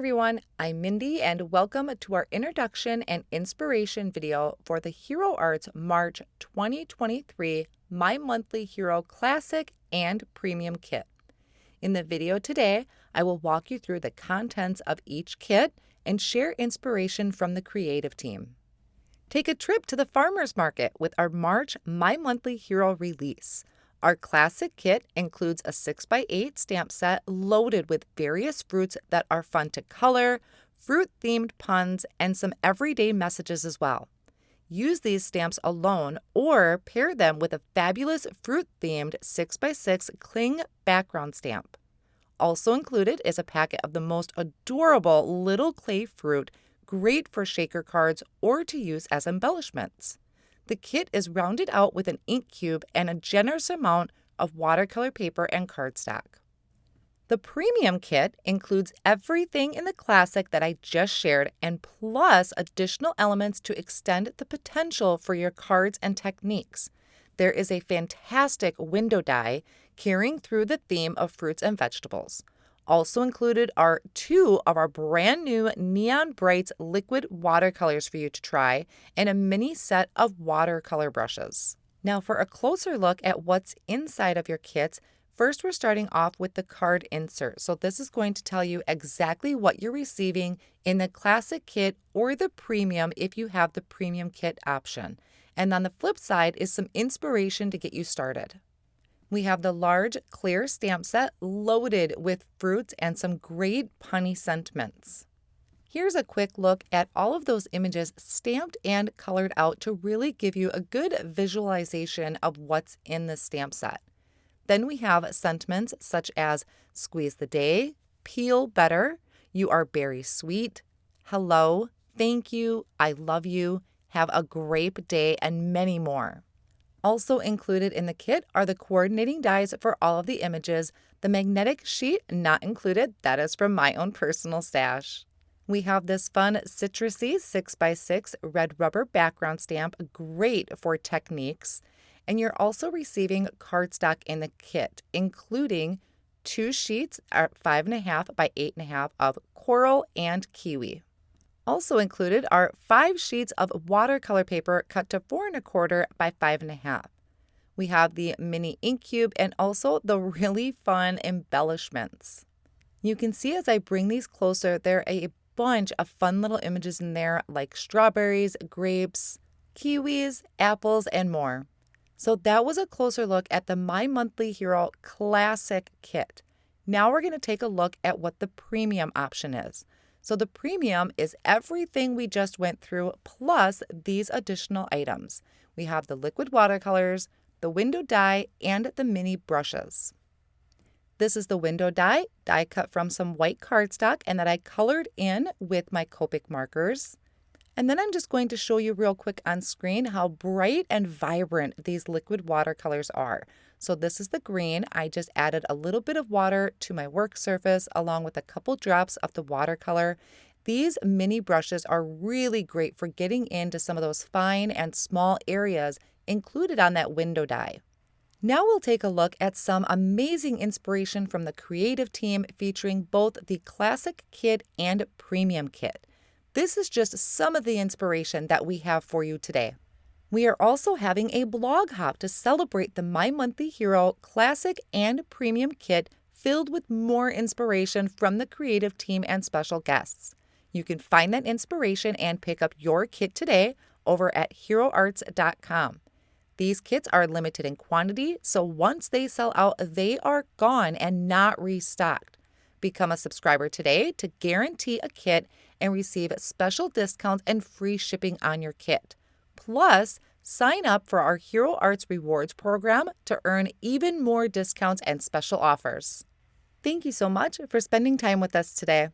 everyone, I'm Mindy and welcome to our introduction and inspiration video for the Hero Arts March 2023 My Monthly Hero Classic and Premium Kit. In the video today, I will walk you through the contents of each kit and share inspiration from the creative team. Take a trip to the farmer's market with our March My Monthly Hero release. Our classic kit includes a 6x8 stamp set loaded with various fruits that are fun to color, fruit-themed puns, and some everyday messages as well. Use these stamps alone or pair them with a fabulous fruit-themed 6x6 cling background stamp. Also included is a packet of the most adorable little clay fruit, great for shaker cards or to use as embellishments. The kit is rounded out with an ink cube and a generous amount of watercolor paper and cardstock. The premium kit includes everything in the classic that I just shared and plus additional elements to extend the potential for your cards and techniques. There is a fantastic window die carrying through the theme of fruits and vegetables. Also included are two of our brand new Neon Brights Liquid Watercolors for you to try and a mini set of watercolor brushes. Now for a closer look at what's inside of your kits, first we're starting off with the card insert. So this is going to tell you exactly what you're receiving in the classic kit or the premium if you have the premium kit option. And on the flip side is some inspiration to get you started. We have the large clear stamp set loaded with fruits and some great punny sentiments. Here's a quick look at all of those images stamped and colored out to really give you a good visualization of what's in the stamp set. Then we have sentiments such as squeeze the day, peel better, you are very sweet, hello, thank you, I love you, have a great day, and many more. Also included in the kit are the coordinating dies for all of the images. The magnetic sheet not included, that is from my own personal stash. We have this fun citrusy 6x6 red rubber background stamp, great for techniques. And you're also receiving cardstock in the kit, including 2 sheets at 5.5 by 8.5 of coral and kiwi. Also included are 5 sheets of watercolor paper cut to 4.25 by 5.5. We have the mini ink cube and also the really fun embellishments. You can see as I bring these closer, there are a bunch of fun little images in there like strawberries, grapes, kiwis, apples, and more. So that was a closer look at the My Monthly Hero Classic Kit. Now we're going to take a look at what the premium option is. So the premium is everything we just went through plus these additional items. We have the liquid watercolors, the window die, and the mini brushes. This is the window die cut from some white cardstock and that I colored in with my Copic markers. And then I'm just going to show you real quick on screen how bright and vibrant these liquid watercolors are. So this is the green. I just added a little bit of water to my work surface along with a couple drops of the watercolor. These mini brushes are really great for getting into some of those fine and small areas included on that window die. Now we'll take a look at some amazing inspiration from the creative team featuring both the classic kit and premium kit. This is just some of the inspiration that we have for you today. We are also having a blog hop to celebrate the My Monthly Hero Classic and Premium Kit filled with more inspiration from the creative team and special guests. You can find that inspiration and pick up your kit today over at heroarts.com. These kits are limited in quantity, so once they sell out, they are gone and not restocked. Become a subscriber today to guarantee a kit and receive special discounts and free shipping on your kit. Plus, sign up for our Hero Arts Rewards program to earn even more discounts and special offers. Thank you so much for spending time with us today.